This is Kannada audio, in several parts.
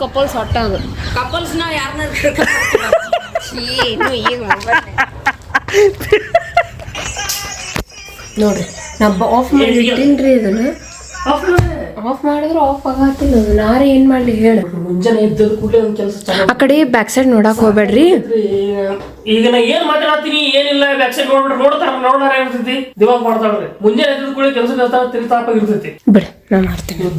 ಕಪಲ್ಸ್ ಹೊಟ್ಟ ಅದು ಕಪಲ್ಸ್ ನಾವು ಯಾರನ್ನ ಈಗ ನೋಡ್ರಿ ನಾ ಆಫ್ ಮಾಡಿ ಇಟ್ಟೀನ್ರಿ ಇದನ್ನ ಆಫ್ ಮಾಡಿದ್ರೆ ಆಫ್ ಆಗತ್ತಿಲ್ಲ ನಾರೇ ಏನ್ ಮಾಡ್ಲಿ ಹೇಳು ಮುಂಜಾನೆ ಎದ್ದದ ಕೂಡಲೇ ಒಂದು ಕೆಲಸ ಆ ಕಡೆ ಬ್ಯಾಕ್ ಸೈಡ್ ನೋಡಕ್ ಹೋಗ್ಬೇಡ್ರಿ ಈಗ ನಾ ಏನ್ ಮಾತಾಡ್ತೀನಿ ಏನಿಲ್ಲ ಬ್ಯಾಕ್ ಸೈಡ್ ನೋಡ್ತಾರ ಏನಿರ್ತೈತಿ ದಿಮಾಗ್ ಮಾಡ್ತಾಳ್ರಿ ಮುಂಜಾನೆ ಎದ್ದದ ಕೂಡಲೇ ಕೆಲಸ ತಿರುತಾಪಾಗಿರ್ತೈತಿ ಬಿಡ್ ನಾ ಮಾಡ್ತೀನಿ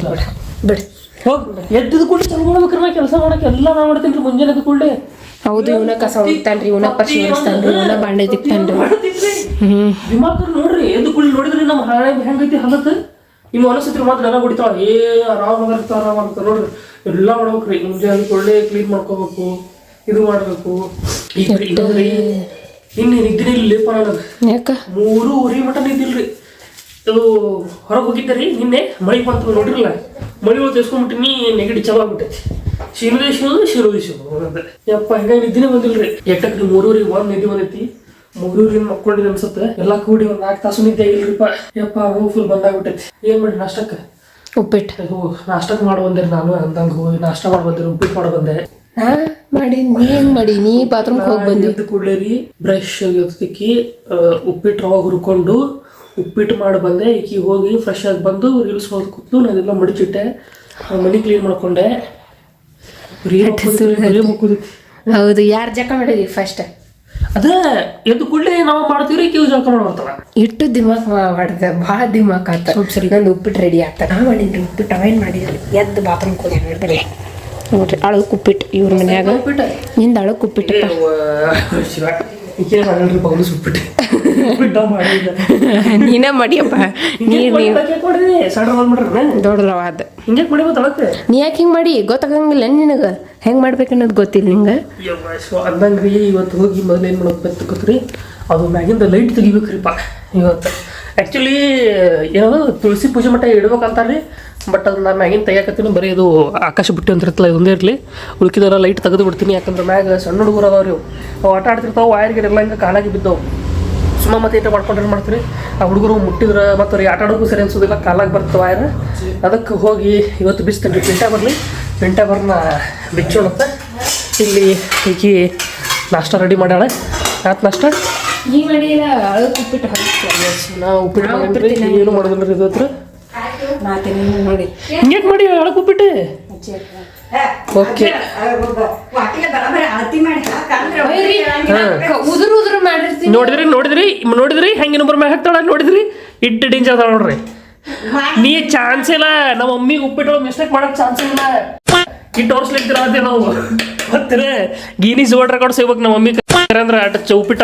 ಬಿಡ್ ಹೋಗ್ ಎದ್ದದ ಕೂಡಲೇ ಚಲೋ ಮಾಡ್ಬೇಕ್ರಿ ನಾ ಕೆಲಸ ಮಾಡಕ್ಕೆ ಎಲ್ಲ ನಾ ಮಾಡ್ತೀನಿ ಮುಂಜಾನೆ ಎದ್ದ ಕೂಡಲೇ ಹೌದು ಇವನ ಕಸ ಹೊಡಿತಾನ್ರಿ ಇವನ ಪರ್ಶಿ ಹೊಡಿಸ್ತಾನ್ರಿ ಇವನ ಬಾಂಡೆ ತಿಕ್ತಾನ್ರಿ ದಿಮಾಕ್ ನೋಡ್ರಿ ಎದ್ದು ಕೂಡಲೇ ನೋಡಿದ್ರಿ ನಮ್ಮ ಹಳೆ ಹೆಂಗೈತಿ ಹಲತ್ ನಿಮ್ಮ ಅನಸತ್ರಿ ಮಾತ್ರ ಎಲ್ಲ ಹೊಡಿತಾಳ ಆರಾಮ್ ಅಂತ ನೋಡ್ರಿ ಎಲ್ಲ ಮಾಡ್ಬೇಕ್ರಿ ಮುಂಜಾನೆ ಒಳ್ಳೆ ಕ್ಲೀನ್ ಮಾಡ್ಕೋಬೇಕು ಇದು ಮಾಡ್ಬೇಕು ಇನ್ನು ನಿದ್ದಿನ ಇಲ್ಲಪ್ಪ ನನಗೆ ಯಾಕ 3:30 ಮಟ ನಿದ್ದಿಲ್ರಿ ಅದು ಹೊರಗೆ ಹೋಗಿದ್ದರಿ ನಿನ್ನೆ ಮಳಿ ಬಂತು ನೋಡಿರಲ್ಲ ಮಳಿ ಒಳಗೆ ತೆಸ್ಕೊಂಡ್ಬಿಟ್ಟಿನಿ ನೆಗಡಿ ಚಲೋ ಆಗ್ಬಿಟ್ಟೈತಿ ಶಿರೋದೇಶೋದು ಯಪ್ಪ ಹಿಂಗಾಗಿ ನಿದ್ದಿನೇ ಬಂದಿಲ್ರಿ ಎಟ್ಟಕ್ರಿ 3:30 1 ನಿದ್ದೆ ಬಂದೈತಿ 3:30 ಮಕ್ಕೊಂಡಿದ್ ಅನ್ಸುತ್ತೆ ಎಲ್ಲಾ ಕೂಡಿ ಒಂದ್ 4 ತಾಸು ನಿದ್ದೆ ಆಗಿಲ್ರಿಪ್ಪ ಯಪ್ಪ ಫುಲ್ ಬಂದಾಗ್ಬಿಟ್ಟೈತಿ ಏನ್ ಮಾಡಿ ನಾಷ್ಟಕ್ಕೆ ಉಪ್ಪಿಟ್ಟು ನಾಷ್ಟಕ್ಕೆ ಮಾಡಿ ಬಂದಿರಿ ನಾನು ಅಂದಂಗೆ ಹೋಗಿ ನಾಷ್ಟ ಮಾಡಿ ಬಂದಿರಿ ಉಪ್ಪಿಟ್ಟು ಮಾಡಿ ಬಂದೆ ಮಾಡಿ ನೀ ಹೆಂಗ್ ಮಾಡಿ ನೀ ಬಾತ್ರೂಮ್ ಹೋಗಿ ಬಂದಿದ್ದು ಕೂಡಲೇ ರೀ ಬ್ರಷ್ ತಿಕ್ಕಿ ಉಪ್ಪಿಟ್ಟು ರವಾಗ ಹುರ್ಕೊಂಡು ಉಪ್ಪಿಟ್ಟು ಮಾಡಿ ಬಂದೆ ಈಕಿ ಹೋಗಿ ಫ್ರೆಶ್ ಆಗಿ ಬಂದು ರೀಲ್ಸ್ ಹೋದ್ ಕೂತು ನಾನೆಲ್ಲ ಮಡಿಚಿಟ್ಟೆ ಮನೆ ಕ್ಲೀನ್ ಮಾಡ್ಕೊಂಡೆ ಹೌದು ಯಾರು ಜಕ ಮಾಡಿದ್ವಿ ಫಸ್ಟ್ ಅದೇ ಎದ್ದು ಕೂಡಲೇ ನಾವು ಮಾಡ್ತೀವ್ರಿ ಕೇವ್ ಜಳಕ ಮಾಡ್ತಾವ ಇಟ್ಟು ದಿಮಾಕ್ ಮಾಡಿದೆ ಭಾಳ ದಿಮಾಕ್ ಆತ ಸರಿ ನಂದು ಉಪ್ಪಿಟ್ಟು ರೆಡಿ ಆಗ್ತ ನಾ ಮಾಡಿದ್ರಿ ಉಪ್ಪಿಟ್ಟು ಅವೇನು ಮಾಡಿದ್ರಿ ಎದ್ದು ಬಾತ್ರೂಮ್ ಹೋಗಿ ನೋಡ್ರಿ ನೋಡ್ರಿ ಅಳಕ್ ಉಪ್ಪಿಟ್ಟು ಇವ್ರ ಮನ್ಯಾಗ ಉಪ್ಪಿಟ್ಟು ನಿಂದ ಅಳಕ್ ಉಪ್ಪಿಟ್ಟಪ್ಪ ನೀನ ಮಾಡಿಯಪ್ಪ ದೊಡ್ಡದವಾದ ನೀ ಯಾಕೆ ಹಿಂಗೆ ಮಾಡಿ ಗೊತ್ತಾಗಂಗಿಲ್ಲ ನಿನಗೆ ಹೆಂಗೆ ಮಾಡ್ಬೇಕು ಅನ್ನೋದು ಗೊತ್ತಿಲ್ಲ ನಿಂಗೆ ಅಂದಂಗ್ರಿ ಇವತ್ತು ಹೋಗಿ ಮೊದಲು ಏನು ಮಾಡೋದು ಬೆತ್ತಕತ್ರಿ ಅದು ಮ್ಯಾಗಿಂದ ಲೈಟ್ ತೆಗಿಬೇಕ್ರಿಪ್ಪ ಇವತ್ತು ಆ್ಯಕ್ಚುಲಿ ಏನದು ತುಳಸಿ ಪೂಜೆ ಮಟ್ಟ ಇಡ್ಬೇಕಂತಾರ್ರಿ ಬಟ್ ಅದು ನಾನು ಮ್ಯಾಗಿನ ತೆಗಿಯಾಕತ್ತೀನಿ ಬರೀ ಇದು ಆಕಾಶ ಬಿಟ್ಟು ಅಂತ ಇರ್ತಲ್ಲ ಇದೊಂದೇ ಇರಲಿ ಉಳ್ಕಿದೆಲ್ಲ ಲೈಟ್ ತೆಗೆದು ಬಿಡ್ತೀನಿ ಯಾಕಂದ್ರೆ ಮ್ಯಾಗ ಸಣ್ಣ ಹುಡುಗರು ಅದಾವ್ರಿ ಅವು ಆಟ ಆಡ್ತಿರ್ತಾವೆ ವೈರ್ಗೆಲ್ಲ ಹಿಂಗೆ ಕಾಲಾಗಿ ಬಿದ್ದವು ಸುಮ್ಮ ಮತ್ತೆ ಏಟ ಮಾಡ್ಕೊಂಡ್ರೆ ಮಾಡ್ತೀರಿ ಆ ಹುಡುಗರು ಮುಟ್ಟಿದ್ರೆ ಮತ್ತು ಅವ್ರಿಗೆ ಆಟ ಆಡೋಕ್ಕೂ ಸರಿ ಅನ್ಸೋದಿಲ್ಲ ಕಾಲಾಗಿ ಬರ್ತವೆ ವೈರ್ ಅದಕ್ಕೆ ಹೋಗಿ ಇವತ್ತು ಬಿಚ್ತೇನೆ ರೀ ಪೆಂಟೆ ಬರ್ನ ಬಿಚ್ಚೋಣತ್ತೆ ಇಲ್ಲಿ ಈಕಿ ನಾಷ್ಟ ರೆಡಿ ಮಾಡ್ಯಾಳೆ ಆಯ್ತು ನಾಷ್ಟ ನೀ ಮಾಡಿಲ್ಲ ಅಳಕ್ ಉಪ್ಪಿಟ್ಟು ನಾವು ಉಪ್ಪಿಟ್ಟು ಏನು ಮಾಡೋದಿಲ್ಲ ರೀ ಇದು ಹತ್ರ ನೋಡಿ ಹಿಂಗ್ಯಾಕೆ ಮಾಡಿ ಅಳಕ್ ಉಪ್ಪಿಟ್ಟು ಓಕೆ ಉದುರು ಉದುರು ಮಾಡಿರ್ತೀನಿ ನೋಡಿದ್ರಿ ಹೆಂಗೆ ನಂಬರ್ ಮ್ಯಾಗ ಹಾಕ್ತಾಳ ನೋಡಿದ್ರಿ ಇಟ್ಟು ಡೇಂಜರ್ ಅದಾಳ ನೋಡ್ರಿ ನೀ ಚಾನ್ಸ್ ಇಲ್ಲ ನಮ್ಮ ಮಮ್ಮಿಗೆ ಉಪ್ಪಿಟ್ಟು ಮಿಸ್ಟೇಕ್ ಮಾಡಕ್ ಚಾನ್ಸ್ ಇಲ್ಲ ಇಟ್ಟು ತೋರಿಸ್ಲಿಕ್ತಿರ ಅದೇ ನಾವು ಮತ್ತೆ ಗೀನೀಸ್ ವರ್ಲ್ಡ್ ರೆಕಾರ್ಡ್ ಸಿಗ್ಬೇಕು ನಮ್ಮ ಮಮ್ಮಿ ಅಂದ್ರೆ ಅಟ್ ಉಪ್ಪಿಟ್ಟ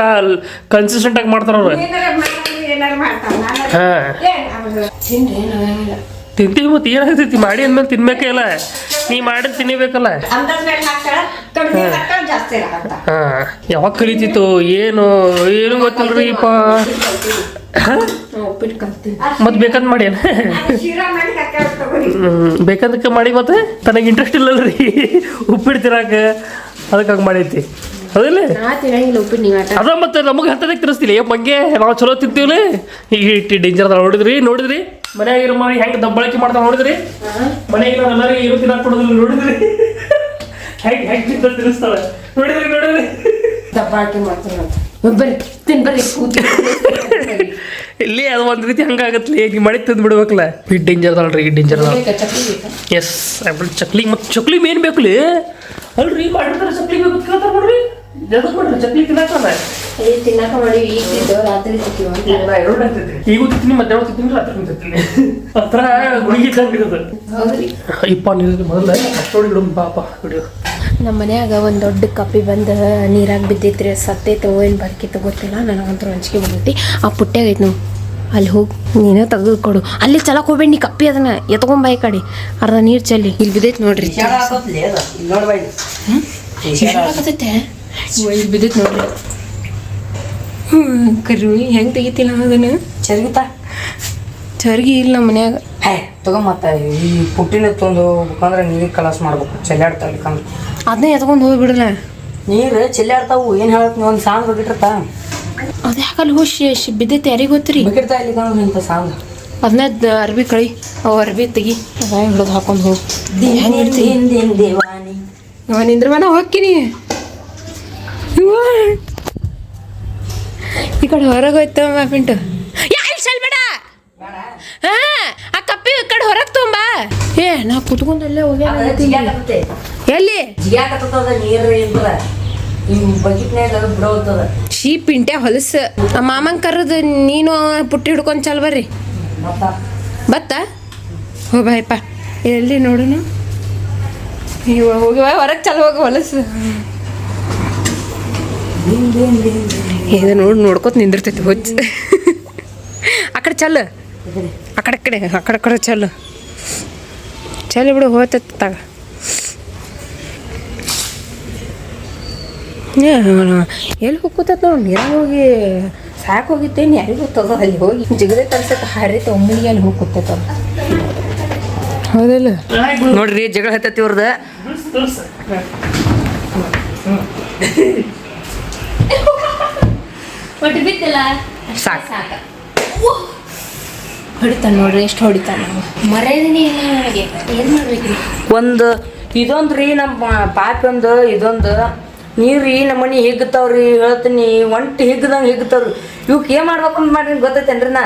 ಕನ್ಸಿಸ್ಟೆಂಟ್ ಆಗಿ ಮಾಡ್ತಾರ ಅವ್ರು ತಿಂತೀವಿ ಮತ್ತೆ ಏನಾಗ್ತೈತಿ ಮಾಡಿ ಅಂದ್ಮೇಲೆ ತಿನ್ಬೇಕೇ ಇಲ್ಲ ನೀ ಮಾಡಿ ತಿನ್ನಬೇಕಲ್ಲ ಯಾವಾಗ ಕಲಿತಿತ್ತು ಏನು ಗೊತ್ತಿಲ್ರಿ ಪ ಮತ್ ಬೇಕಂತ ಮಾಡಿ ಬೇಕಂದಕ್ಕೆ ಮಾಡಿ ಮತ್ತೆ ತನಗೆ ಇಂಟ್ರೆಸ್ಟ್ ಇಲ್ಲಲ್ರಿ ಉಪ್ಪಿಟ್ಟು ತಿನ್ನಾಕ ಅದಕ್ಕೆ ಮಾಡೈತಿ ಹೌದಿಲ್ಲ ಅದ ಮತ್ತೆ ನಮಗೆ ಹತ್ತದಕ್ಕೆ ತಿನ್ನಿಸ್ತಿಲ್ಲ ಮಂಗೆ ನಾವು ಚಲೋ ತಿಂತೀವಿ ಈಗ ಇಟ್ಟು ಡೇಂಜರ್ ನೋಡಿದ್ರಿ ಮನ್ಯಾಗ ಮಾಡಿ ಹೆಂಗೆ ದಬ್ಬಳಕೆ ಮಾಡ್ತಾ ನೋಡಿದ್ರಿ ಮನೆಗೆ ನಾವೆಲ್ಲರಿಗೂ ಏನು ತಿನ್ನಾಕ ಕೊಡೋದಿಲ್ಲ ನೋಡಿದ್ರಿ ಹೆಂಗೆ ತಿನ್ನಿಸ್ತಾಳೆ ನೋಡಿದ್ರಿ ದಬ್ಬಾಳಿಕೆ ಮಾಡ್ತಾರೆ ಬರ್ರಿ ಇಲ್ಲಿ ಅದು ಒಂದು ರೀತಿ ಹಂಗಾಗತ್ಲಿ ನೀವು ಮಾಡಿ ತಿಂದು ಬಿಡ್ಬೇಕಲ್ಲ ಈ ಡೇಂಜರ್ ಅದಾಳ್ರಿ ಈ ಡೇಂಜರ್ ಎಸ್ ಚಕ್ಲಿ ಮತ್ತು ಚಕ್ಲಿ ಮೇನ್ ಬೇಕಲ್ಲಿ ಅಲ್ರಿ ಮಾಡಿರ್ತಾರೆ ಚಕ್ಲಿ ಬೇಕು ಕೇಳ್ತಾರೆ ನೋಡ್ರಿ ಜಗತ್ ಮಾಡ್ರಿ ಚಕ್ಲಿ ತಿನ್ನಾಕಲ್ಲ ತಿನ್ನಾಕ ಮಾಡಿ ರಾತ್ರಿ ಈಗ ತಿಂತೀನಿ ಮಧ್ಯಾಹ್ನ ತಿಂತೀನಿ ರಾತ್ರಿ ತಿಂತೀನಿ ಹತ್ರ ಗುಳಿಗೆ ಇದ್ದಂಗಿರೋದು ಇಪ್ಪ ಮೊದಲ ಅಷ್ಟೋಡಿ ಇಡೋದು ಪಾಪ ಹಿಡಿಯೋ ನಮ್ಮ ಮನ್ಯಾಗ ಒಂದು ದೊಡ್ಡ ಕಪ್ಪಿ ಬಂದು ನೀರಾಗ ಬಿದ್ದೈತ್ರಿ ಸತ್ತೈತೋ ಏನು ಬದುಕಿತ್ತು ಗೊತ್ತಿಲ್ಲ ನನಗಂತೂ ಅಂಜಿಕೆ ಬಂದೈತಿ ಆ ಪುಟ್ಟ್ಯಾಗ ಐತೆ ನಾವು ಅಲ್ಲಿ ಹೋಗಿ ನೀನೇ ತೆಗೆದು ಕೊಡು ಅಲ್ಲಿ ಚಲಕ್ ಹೋಗ್ಬೇಡಿ ನೀ ಕಪ್ಪಿ ಅದನ್ನ ಎತ್ಕೊಂಬ ಈ ಕಡೆ ಅರ್ಧ ನೀರು ಚಲ್ಲಿ ಇಲ್ಲಿ ಬಿದ್ದೈತೆ ನೋಡ್ರಿ ಇಲ್ಲಿ ಬಿದ್ದೈತೆ ನೋಡ್ರಿ ಕರಿ ಹೆಂಗೆ ತೆಗಿತಿಲ್ಲ ಅದನ್ನು ಚರ್ಗಿ ಇಲ್ಲ ನಮ್ಮ ಮನ್ಯಾಗ ತಗೊಂಬತ್ತ ಈ ಪುಟ್ಟಿನ ತೊಂದು ಬೇಕಂದ್ರೆ ನೀರಿಗೆ ಕಲಾಸ ಮಾಡ್ಬೇಕು ಚೆಲ್ಲಾಡ್ತಾವ್ಲಿಕ್ಕಂದ್ರೆ ಅದನ್ನೇ ಎತ್ಕೊಂಡು ಹೋಗ್ಬಿಡಲ್ಲ ನೀರು ಚೆಲ್ಲಾಡ್ತಾವು ಏನು ಹೇಳತ್ ಒಂದು ಸಾಂಗ್ ಬಿಟ್ಟಿರ್ತಾ ಅದು ಯಾಕಲ್ಲಿ ಹೋಗಿ ಬಿದ್ದೈತೆ ಯಾರಿಗೆ ಗೊತ್ತ್ರಿ ಬಕೆಟ್ ತಾಯಿ ಕಾಣೋದು ಇಂಥ ಸಾಂಗ್ ಅದನ್ನ ಅರ್ಬಿ ಕಳಿ ಅವು ಅರ್ಬಿ ತೆಗಿ ಹಿಡಿದು ಹಾಕೊಂಡು ಹೋಗಿ ಹೆಂಗೆ ಇಡ್ತೀನಿ ದೇವಾನಿ ನಿಂದ್ರವ ನಾ ಹೋಗ್ತೀನಿ ಈ ಕಡೆ ಹೊರಗೆ ಹೋಯ್ತ ಪಿಂಟು ಯಾರು ಸಲ್ಬೇಡ ಹಾ ಆ ಕಪ್ಪಿ ಈ ಕಡೆ ಹೊರಗೆ ತೊಂಬ ಏ ನಾ ಕುತ್ಕೊಂಡು ಅಲ್ಲೇ ಹೋಗ್ಯಾನ ಎಲ್ಲಿ ಜಿಗಾಕತ್ತದ ನೀರು ಇರ್ತದ ಇವು ಬಕೆಟ್ನ್ಯಾಗ ಬಿಡೋತದ ಶೀ ಪಿಂಟೆ ಹೊಲಸು ಆ ಮಾಮನ್ ಕರೆದು ನೀನು ಪುಟ್ಟಿ ಹಿಡ್ಕೊಂಡು ಚಲ್ ಬರ್ರಿ ಮತ್ತ ಬತ್ತ ಹೋ ಬಾಯಪ್ಪ ಎಲ್ಲಿ ನೋಡೋಣ ಇವ ಹೋಗಿವ ಹೊರಗೆ ಚಲ್ ಹೋಗಿ ಹೊಲಸು ಇದು ನೋಡ್ಕೊತ ನಿಂದಿರ್ತೈತಿ ಹೊಚ್ಚ ಆ ಕಡೆ ಚಲ್ ಆ ಕಡೆ ಚಲ್ ಚಲ್ ಬಿಡು ಹೋಗ್ತೈತಿ ತಗ ಎಲ್ಲಿ ಹೋಗ್ಕೋತೈತೆ ನೋಡಿ ನೀರಾಗ ಹೋಗಿ ಸಾಕು ಹೋಗಿತ್ತೇನು ಯಾರಿಗೂ ಗೊತ್ತದ ಅಲ್ಲಿ ಹೋಗಿ ಜಿಗದೆ ತರ್ಸಕ್ಕೆ ಹಾರೈತೆ ಒಮ್ಮಳಿಗೆ ಅಲ್ಲಿ ಹೋಗಿ ಕೂತೈತೆ ಹೌದಲ್ಲ ನೋಡ್ರಿ ಜಗಳ ಹತ್ತೈತಿ ಇವ್ರದ ಒಟ್ಟು ಬಿತ್ತಲ್ಲ ಸಾಕು ಹೊಡಿತಾನೆ ನೋಡ್ರಿ ಎಷ್ಟು ಹೊಡಿತಾನೆ ಮರ್ಯಾದನೇ ಇಲ್ಲ ನನಗೆ ಏನು ಮಾಡ್ಬೇಕ್ರಿ ಒಂದು ಇದೊಂದ್ರಿ ನಮ್ಮ ಪಾಪಿ ಒಂದು ಇದೊಂದು ನೀರು ಈ ನಮ್ಮನೆ ಹಿಗ್ತಾವ್ರಿ ಹೇಳ್ತೀನಿ ಒಂಟಿ ಹಿಗ್ದಂಗೆ ಹಿಗ್ತಾವ್ರಿ ಇವಕ್ಕೆ ಏನು ಮಾಡ್ಬೇಕಂತ ಮಾಡ್ರಿ ಗೊತ್ತೈತೇನ್ರಿ ನಾ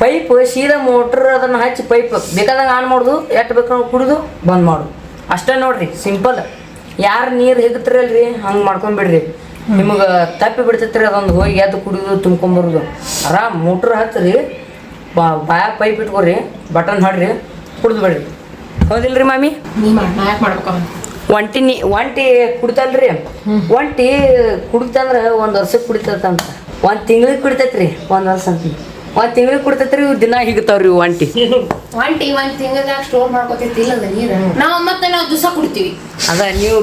ಪೈಪ್ ಸೀದಾ ಮೋಟ್ರ್ ಅದನ್ನು ಹಚ್ಚಿ ಪೈಪ್ ಬೇಕಾದಂಗೆ ಆನ್ ಮಾಡೋದು ಎಷ್ಟು ಬೇಕಾದ್ರೆ ಕುಡಿದು ಬಂದ್ ಮಾಡೋದು ಅಷ್ಟೇ ನೋಡ್ರಿ ಸಿಂಪಲ್ ಯಾರು ನೀರು ಹಿಗ್ತಿರಲ್ರಿ ಹಂಗೆ ಮಾಡ್ಕೊಂಬಿಡ್ರಿ ನಿಮಗೆ ತಪ್ಪಿ ಬಿಡ್ತೈತ್ರಿ ಅದೊಂದು ಹೋಗಿ ಎದ್ದು ಕುಡಿದು ತುಂಬ್ಕೊಂಬರೋದು ಆರಾಮ್ ಮೋಟ್ರ್ ಹಚ್ಚ್ರಿ ಬಾಯ ಪೈಪ್ ಇಟ್ಕೊರಿ ಬಟನ್ ಹೊಡ್ರಿ ಕುಡ್ದು ಬಿಡ್ರಿ ಹೌದಿಲ್ರಿ ಮಾಮಿ ನೀ ಮಾಡಿ ನಾ ಯಾಕೆ ಮಾಡ್ಬೇಕು ಒಂಟಿ ಕುಡಿತಲ್ರಿ ಒಂಟಿ ಕುಡಿತಂದ್ರೆ ಒಂದು ವರ್ಷಕ್ಕೆ ಕುಡಿತಂತ ಒಂದು ತಿಂಗಳಿಗೆ ಕುಡಿತೈತ್ರಿ ಒಂದು ವರ್ಷ ಅಂತ ಒಂದು ತಿಂಗಳಿಗೆ ಕುಡಿತೈತ್ರಿ ಇವು ದಿನ ಹಿಗ್ತಾವ್ರಿ ಇವು ಒಂಟಿ ಒಂಟಿ ಒಂದು ತಿಂಗಳದಾಗ ಸ್ಟೋರ್ ಮಾಡ್ಕೊತಿರ್ತಿಲ್ಲ ನೀರು ನಾವು ಮತ್ತೆ ನಾವು ದಿವಸ ಕುಡ್ತೀವಿ ಅದ ನೀವು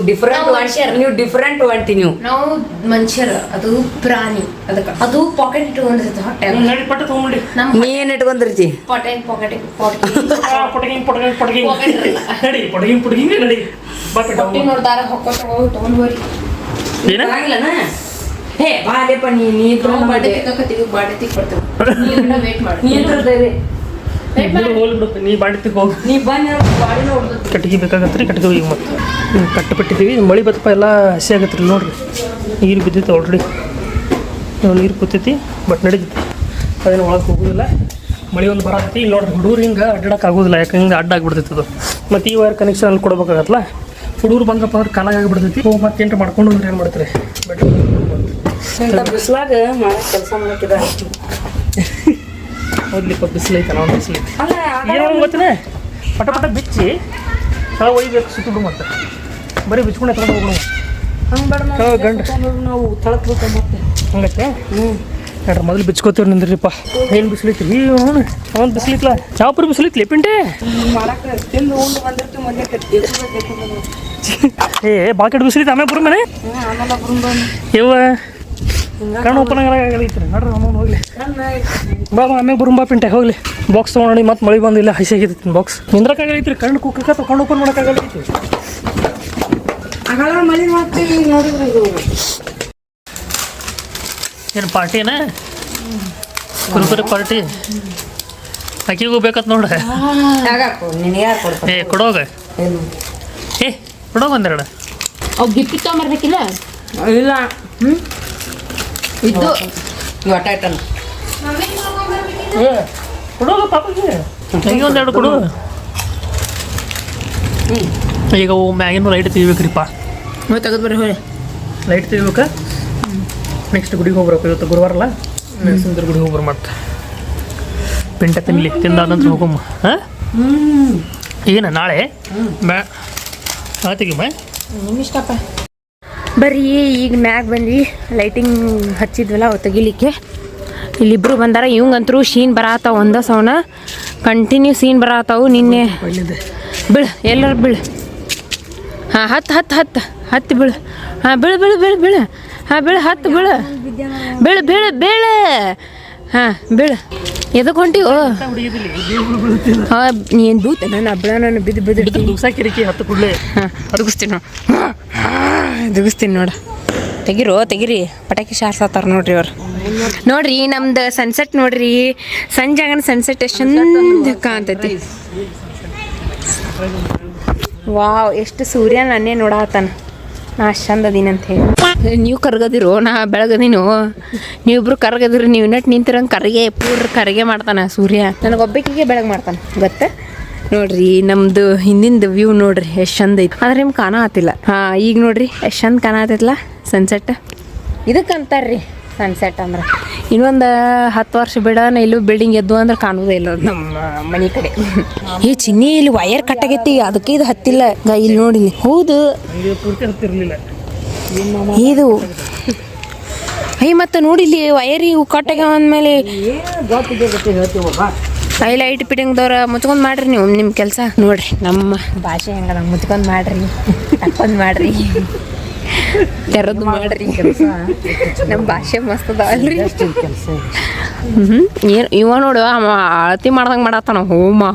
ಡಿಫ್ರೆಂಟ್ ಒಂಟಿ ನೀವು ನಾವು ಮನುಷ್ಯರು ಅದು ಪ್ರಾಣಿ ಅದಕ್ಕೆ ಅದು ಪಾಕೆಟ್ ಇಟ್ಕೊಂಡಿರ್ತೈತೆ ಹೊಟ್ಟೆ ನಡಿ ಪಟ್ಟ ತೊಗೊಂಬಿಡಿ ನೀ ಏನು ಇಟ್ಕೊಂಡಿರ್ತಿ ಪಾಕೆಟ್ ನಡಿ ಪಟಗಿಂಗ್ ನಡಿ ಹೊಟ್ಟೆ ನೋಡ್ದಾರ ಹೊಕ್ಕೋತ ಹೋಗಿ ತೊಗೊಂಡು ಹೋಗಿ ಏನ ಹೇ ಬಾಲೆಪ್ಪ ನೀ ನಾವು ಬಾಡೆ ತಿಕ್ಕಕತ್ತೀವಿ ಬಾಡೆ ತಿಕ್ಕೊಡ್ತೇವೆ ವೇಟ್ ಮಾಡಿ ಹೋಗ್ಬಿಡು ನೀ ಬಾಡಿ ಹೋಗಿ ನೀ ಬಂದು ಬಾಡಿನ ಹೊಡ್ದು ಕಟ್ಟಿಗೆ ಬೇಕಾಗತ್ರಿ ಕಟ್ಟಿಗೆ ಈಗ ಮತ್ತೆ ಕಟ್ಟು ಬಿಟ್ಟಿದ್ದೀವಿ ಮಳೆ ಬತ್ತಪ್ಪ ಎಲ್ಲ ಹಸಿ ಆಗತ್ರಿ ನೋಡ್ರಿ ನೀರು ಬಿದ್ದೈತೆ ಆಲ್ರೆಡಿ ನೀರು ಕೂತೈತಿ ಬಟ್ ನಡೀತೈತಿ ಅದೇನು ಒಳಗೆ ಹೋಗೋದಿಲ್ಲ ಮಳೆ ಒಂದು ಬರತ್ತೈತಿ ಇಲ್ಲಿ ನೋಡ್ರಿ ಹುಡುಗರು ಹಿಂಗೆ ಅಡ್ಡಾಡಕ್ಕೆ ಆಗೋದಿಲ್ಲ ಯಾಕೆ ಹಿಂಗೆ ಅಡ್ಡ ಆಗಿಬಿಡ್ತೈತೆ ಅದು ಮತ್ತು ಈ ವೈರ್ ಕನೆಕ್ಷನ್ ಅಲ್ಲಿ ಕೊಡ್ಬೇಕಾಗತ್ತಲ್ಲ ಹುಡುಗರು ಬಂದಪ್ಪ ಅಂದ್ರೆ ಕಾಲಾಗಿಬಿಡ್ತೈತಿ ಮತ್ತೆ ಎಂಟು ಮಾಡ್ಕೊಂಡು ಅಂದ್ರೆ ಏನು ಮಾಡ್ತಾರೆ ಬಿಸ್ಲಾಗ ಮಾಡೋ ಕೆಲಸ ಮಾಡಕ್ಕಿದ ಹೋಗ್ಲಿಪ್ಪ ಬಿಸಿಲೈತೆ ನಾವು ಬಿಸಿಲೈತಿ ಏನೋ ಗೊತ್ತಿನ ಪಟ ಬಿಚ್ಚಿ ಕೆಳಗೆ ಒಯ್ಬೇಕು ಸುಟ್ಟು ಮತ್ತೆ ಬರೀ ಬಿಚ್ಕೊಂಡು ಎತ್ಕೊಂಡು ಹೋಗೋಣ ನಾವು ತಳಕ್ಬೇಕು ಮತ್ತೆ ಹಂಗತ್ತೆ ನೋಡ್ರಿ ಮೊದಲು ಬಿಚ್ಕೋತೀವಿ ನಿಂದ್ರಿಪ್ಪ ಏನು ಬಿಸಿಲೈತಿ ಅವನು ಬಿಸಿಲಿತ್ಲ ಚಾಪುರಿ ಬಿಸಿಲಿತ್ಲಿ ಪಿಂಟೆ ಮಾಡಕ್ಕೆ ತಿಂದು ಉಂಡು ಬಂದಿರ್ತೀವಿ ಮೊದಲೇ ಏ ಬಾಕೆಟ್ ಬಿಸಿಲಿತ್ತು ಆಮೇಲೆ ಬರು ಮನೆ ಇವ ಕಣ್ಣು ಓಪನ್ ಆಗೈತ್ರಿ ನೋಡ್ರಿ ಅಮ್ಮ ಹೋಗ್ಲಿ ಬಾ ಆಮೇಲೆ ಬಾ ಪಿಂಟೆ ಹೋಗ್ಲಿ ಬಾಕ್ಸ್ ತೊಗೊಂಡು ಮತ್ತೆ ಮಳೆ ಬಂದಿಲ್ಲ ಹಸಿ ಆಗೈತಿ ಬಾಕ್ಸ್ ನಿಂದ್ರಕ್ಕಾಗೈತ್ರಿ ಕಣ್ಣು ಕುಕ್ಕಕ್ಕ ಕಣ್ಣು ಓಪನ್ ಮಾಡೋಕ್ಕಾಗೈತಿ ಮಳೆ ಮಾಡ್ತೀವಿ ನೋಡಿದ್ರೆ ಏನು ಪಾರ್ಟಿನ ಕುರುಕುರಿ ಪಾರ್ಟಿ ಅಕ್ಕಿಗೂ ಬೇಕತ್ ನೋಡ ನಿನಗೆ ಯಾರು ಕೊಡ್ತಾರೆ ಏ ಕೊಡೋಗ ಏ ಕೊಡೋಗ ಒಂದೆರಡು ಅವು ಗಿಫ್ಟ್ ತೊಗೊಂಬರ್ಬೇಕಿಲ್ಲ ಇಲ್ಲ ಇದ್ದು ಇವಟ್ಟ ಐಟನ್ ಏ ಕೊಡೋಗ ಪಾಪಗೆ ಅಕ್ಕಿ ಒಂದೆರಡು ಕೊಡು ಈಗ ಅವು ಮ್ಯಾಗಿನ ಲೈಟ್ ತೆಗಿಬೇಕ್ರಿಪ್ಪ ಮತ್ತೆ ತೆಗೆದು ಬರ್ರಿ ಹೋಗಿ ಲೈಟ್ ತೆಗಿಬೇಕಾ ನೆಕ್ಸ್ಟ್ ಗುಡಿಗೆ ಹೋಗ್ಬರಪ್ಪ ಇವತ್ತು ಗುರುವಾರಲ್ಲ ನರಸಿಂಹದ್ರ ಗುಡಿಗೆ ಹೋಗ್ಬರ ಮತ್ತೆ ಪಿಂಟೆ ತಿನ್ನಲಿ ತಿಂದಾದ ನಂತರ ಹೋಗಮ್ಮ ಹಾಂ ಏನ ನಾಳೆ ಬ್ಯಾ ತೆಗಿಮ್ಮ ನಿಮ್ಮಿಷ್ಟಪ್ಪ ಬರ್ರಿ ಈಗ ಮ್ಯಾಗ ಬಂದ್ವಿ ಲೈಟಿಂಗ್ ಹಚ್ಚಿದ್ವಲ್ಲ ಅವು ತೆಗಿಲಿಕ್ಕೆ ಇಲ್ಲಿಬ್ರು ಬಂದಾರ ಇವಂಗಂತರೂ ಸೀನ್ ಬರತ್ತಾವ ಒಂದ ಸೌನ ಕಂಟಿನ್ಯೂ ಸೀನ್ ಬರತ್ತಾವು ನಿನ್ನೆ ಬೀಳು ಎಲ್ಲರೂ ಬೀಳು ಹಾಂ ಹತ್ತು ಬೀಳು ಹಾಂ ಬೀಳು ಹಾಂ ಬೀಳು ಹತ್ತು ಬೀಳು ಹಾಂ ಬೀಳು ಎದಕ್ಕೆ ಹೊಂಟಿವು ಹಾಂ ನೀನು ಬೂತ ನಾನು ಹಬ್ಬಳ ನಾನು ಬಿದ್ದು ದೂಸಾಕಿರಿಕಿ ಹತ್ತು ಕೂಡಲೇ ಹಾಂ ಅದುಗಿಸ್ತೀನಿ ನೋಡಿ ಅದುಗಿಸ್ತೀನಿ ನೋಡ ತೆಗಿರಿ ಪಟಾಕಿ ಶಾರ್ಸತ್ತಾರ ನೋಡ್ರಿ ಅವ್ರು. ನೋಡ್ರಿ ನಮ್ದು ಸನ್ಸೆಟ್ ನೋಡ್ರಿ, ಸಂಜಾಗನ ಸನ್ಸೆಟ್ ಎಷ್ಟು ಚಂದ ಕಾಣ್ತೈತಿ. ವಾವ್, ಎಷ್ಟು ಸೂರ್ಯ ನನ್ನೇ ನೋಡಾತಾನ, ನಾ ಚಂದ ಅದೀನಂತ ಹೇಳಿ. ನೀವು ಕರ್ಗದಿರೋ, ನಾ ಬೆಳಗದೀನು, ನೀವಿಬ್ರು ಕರ್ಗದಿರಿ. ನೀವು ನೆಟ್ ನಿಂತಿರಂಗೆ ಕರ್ಗೆ ಪೂರ್ರ ಕರ್ಗೆ ಮಾಡ್ತಾನೆ ಸೂರ್ಯ. ನನಗೊಬ್ಬಕಿಗೆ ಬೆಳಗ್ಗೆ ಮಾಡ್ತಾನೆ ಗೊತ್ತ. ನೋಡ್ರಿ ನಮ್ದು ಹಿಂದಿಂದ ವ್ಯೂ ನೋಡ್ರಿ ಎಷ್ಟು ಚಂದ ಐತಿ. ಆದ್ರೆ ನಿಮ್ಗೆ ಕಾಣ ಆತಿಲ್ಲ. ಹಾಂ, ಈಗ ನೋಡ್ರಿ ಎಷ್ಟು ಚಂದ ಕಾಣ ಆತೈತಲ್ಲ ಸನ್ಸೆಟ್. ಇದಕ್ಕೆ ಅಂತಾರ್ರಿ ಸನ್ಸೆಟ್ ಅಂದ್ರೆ. ಇನ್ನೊಂದು 10 ವರ್ಷ ಬಿಡ ಇಲ್ಲೂ ಬಿಲ್ಡಿಂಗ್ ಎದ್ದು ಅಂದ್ರೆ ಕಾಣುವುದೇ ಇಲ್ಲ ನಮ್ಮ ಮನೆ ಕಡೆ. ಈ ಚಿನ್ನಿ ಇಲ್ಲಿ ವಯರ್ ಕಟ್ಟಾಗೈತಿ, ಅದಕ್ಕೆ ಇದು ಹತ್ತಿಲ್ಲ. ಇಲ್ಲಿ ನೋಡಿ, ಹೌದು ಇದು ಮತ್ತೆ ನೋಡಿ ಇಲ್ಲಿ ವಯರ್ ಇವು ಕಟ್ಟಾಗ್ಯಾವ ಅಂದಮೇಲೆ ಲೈಟ್ ಫಿಟ್ಟಿಂಗ್ದವ್ರ ಮುಚ್ಕೊಂಡ್ ಮಾಡ್ರಿ ನೀವು ನಿಮ್ಮ ಕೆಲಸ. ನೋಡ್ರಿ ನಮ್ಮ ಭಾಷೆ ಹೆಂಗದ, ಮುಚ್ಕೊಂಡ್ ಮಾಡ್ರಿ, ತಕ್ಕೊಂಡ್ ಮಾಡ್ರಿ, ತೆರದ್ದು ಮಾಡ್ರಿ. ನಮ್ಮ ಭಾಷೆ ಮಸ್ತ್ ಅದಾವಲ್ರಿ. ಏನು ಇವ ನೋಡು ಅಳತಿ ಮಾಡ್ದಂಗೆ ಮಾಡತ್ತಾನ.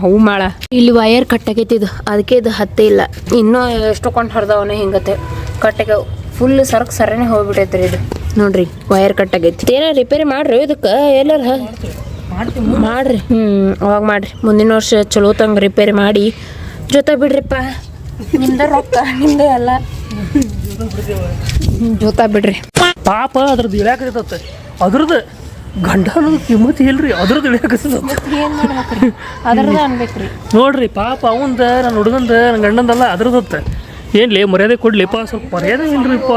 ಹೂ ಮಾಳ ಇಲ್ಲಿ ವಯರ್ ಕಟ್ಟಾಗೈತಿ, ಇದು ಅದಕ್ಕೆ ಇದು ಹತ್ತೇ ಇಲ್ಲ. ಇನ್ನೂ ಎಷ್ಟು ಕೊಂಡು ಹರಿದವನೇ ಹಿಂಗತ್ತೆ ಕಟ್ಟಾಗ ಫುಲ್ ಸರನೇ ಹೋಗ್ಬಿಟ್ಟೈತ್ರಿ ಇದು. ನೋಡ್ರಿ ವಯರ್ ಕಟ್ಟಾಗೈತಿ. ಏನೋ ರಿಪೇರಿ ಮಾಡ್ರಿ ಇದಕ್ಕೆ ಎಲ್ಲಾರ ಮಾಡ್ರಿ. ಅವಾಗ ಮಾಡ್ರಿ. ಮುಂದಿನ ವರ್ಷ ಚಲೋ ತಂಗ ರಿಪೇರಿ ಮಾಡಿ ಜೊತೆ ಬಿಡ್ರಿಪ್ಪ. ನಿಮ್ದ ರೊಕ್ಕ ನಿಮ್ದು ಎಲ್ಲ ಜೊತೆ ಬಿಡ್ರಿ. ಪಾಪ ಅದ್ರದ್ದು ಇಳ್ಯಾಕತ್ತ, ಅದ್ರದ್ದು ಗಂಡ ಅನ್ನೋದು ಕಿಮ್ಮತ್ ಇಲ್ರಿ, ಅದ್ರದ್ದು ಇಳ್ಯಾಕತ್ತದ. ಏನು ಮಾಡ್ಬೇಕ್ರಿ, ಅದ್ರದ್ದು ಅನ್ಬೇಕ್ರಿ. ನೋಡ್ರಿ ಪಾಪ ಅವಂದ ನನ್ನ ಹುಡುಗಂದ ನನ್ನ ಗಂಡಂದಲ್ಲ ಅದ್ರದತ್ತ. ಏನ್ಲಿ ಮರ್ಯಾದೆ ಕೊಡ್ಲಿಪ್ಪ, ಸ್ವಲ್ಪ ಮರ್ಯಾದೆ ಇಲ್ರಿಪ್ಪ.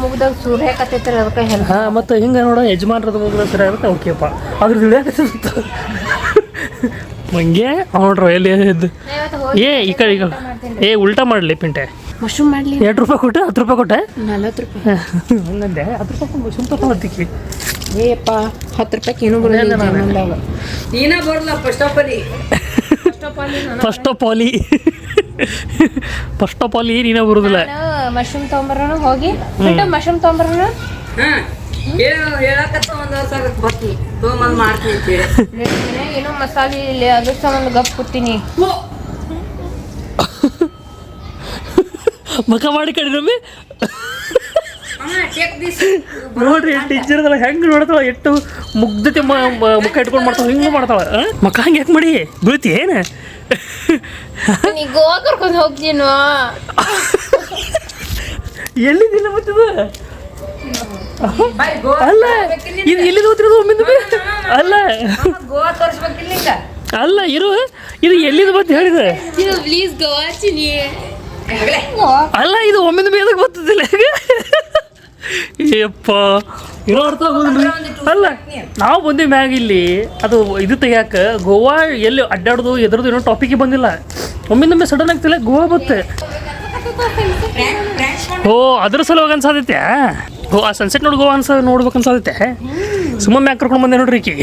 ಮುಗ್ದಾಗ ಸೂರ್ಯ ಕತ್ತೈತ್ರಿ ಅದಕ್ಕೆ ಹೆಲ್ಪ್. ಹಾಂ, ಮತ್ತು ಹಿಂಗೆ ನೋಡ ಯಜಮಾನ್ರದ ಮುಗಿದ ಸರಿ ಆಗುತ್ತೆ. ಓಕೆಪ್ಪ, ಅದ್ರದ್ದು ಇಳ್ಯಾಕತ್ತ ಮಂಗೆ ನೋಡ್ರಿ ಎಲ್ಲಿ ಎದ್ದು. ಈ ಕಡೆ ಉಲ್ಟಾ ಮಾಡಲಿ ಪಿಂಟೆ. ಮಶ್ರೂಮ್ ಮಾಡಲಿ. 2 ರೂಪಾಯಿ ಕೊಟ್ಟೆ, 10 ರೂಪಾಯಿ ಕೊಟ್ಟೆ, 40 ರೂಪಾಯಿ ಹಂಗಂದೆ. 10 ರೂಪಾಯಿ ಮಶ್ರೂಮ್ ತಗೊಂಡಿಕ್ವಿ. ಏಪ್ಪ 10 ರೂಪಾಯಿಗೆ ಏನೂ ಬರೋದಿಲ್ಲ. ನೀನ ಬರಲ್ಲ ಫಸ್ಟ್ ಆಫ್ ಆಲ್ ನೀನೇ ಬರುದಿಲ್ಲ. ಮಶ್ರೂಮ್ ತೊಗೊಂಬರೋಣ ಹೋಗಿ ಮಶ್ರೂಮ್ ತೊಗೊಂಬರೋಣ. ಹೇಳಕತ್ತ ಒಂದು ಸಲ ಬರ್ತೀನಿ ತೊಗೊಂಬಂದು ಮಾಡ್ತೀನಿ ಅಂತೇಳಿ ಏನೋ ಮಸಾಲೆ ಇಲ್ಲ, ಅದ್ರ ಸಂಬಂಧ ಗಪ್ ಕೂತೀನಿ. ಮಕ ಮಾಡಿ ಕಡಿಮೆ ನೋಡ್ರಿ ಟೀಚರ್ದಲ್ಲ ಹೆಂಗೆ ನೋಡ್ತಾಳ, ಎಷ್ಟು ಮುಗ್ಧತೆ ಮುಖ ಇಟ್ಕೊಂಡು ಮಾಡ್ತಾಳ, ಹಿಂಗೆ ಮಾಡ್ತಾಳ. ಮಕ ಹಂಗೆ ಯಾಕೆ ಮಾಡಿ ಬೀಳ್ತಿ ಏನು? ಗೋವಾ ಕರ್ಕೊಂಡು ಹೋಗ್ತೀನೋ. ಎಲ್ಲಿದ್ದಿಲ್ಲ ಮತ್ತದ ಅಲ್ಲ, ಇದು ಎಲ್ಲಿದ್ದು ಹೋಗ್ತಿರೋದು ಒಮ್ಮಿಂದ ಅಲ್ಲ ಗೋವಾ ತೋರಿಸ್ಬೇಕಿಲ್ಲ. ಅಲ್ಲ ಇರು, ಇದು ಎಲ್ಲಿದ್ದು ಬಂತ ಹೇಳಿದ. ಪ್ಲೀಸ್ ಗೋವಾ ಚಿನಿ. ಅಲ್ಲ ಇದು ಒಮ್ಮಿಂದ ಬೇದಕ್ಕೆ ಬರ್ತದಿಲ್ಲ. ಏಪ್ಪ ಇರೋ ಅರ್ಥ ಆಗೋದಿಲ್ಲ. ಅಲ್ಲ ನಾವು ಬಂದೀವಿ ಮ್ಯಾಗ ಇಲ್ಲಿ ಅದು ಇದು ತೆಗಿಯಾಕ. ಗೋವಾ ಎಲ್ಲಿ ಅಡ್ಡಾಡೋದು ಎದ್ರದ್ದು ಏನೋ ಟಾಪಿಕ್ಗೆ ಬಂದಿಲ್ಲ. ಒಮ್ಮಿಂದೊಮ್ಮೆ ಸಡನ್ ಆಗ್ತಿಲ್ಲ ಗೋವಾ ಬತ್ತೆ. ಓ ಅದ್ರ ಸಲುವಾಗಿ ಅನ್ಸಾದೈತೆ. ಆ ಸನ್ಸೆಟ್ ನೋಡಿ ಗೋವಾ ನೋಡ್ಬೇಕು ಅನ್ಸಾದೈತೆ. ಸುಮ್ಮ ಮ್ಯಾಗ ಕರ್ಕೊಂಡು ಬಂದೆ ನೋಡ್ರಿ ಈಕಿ.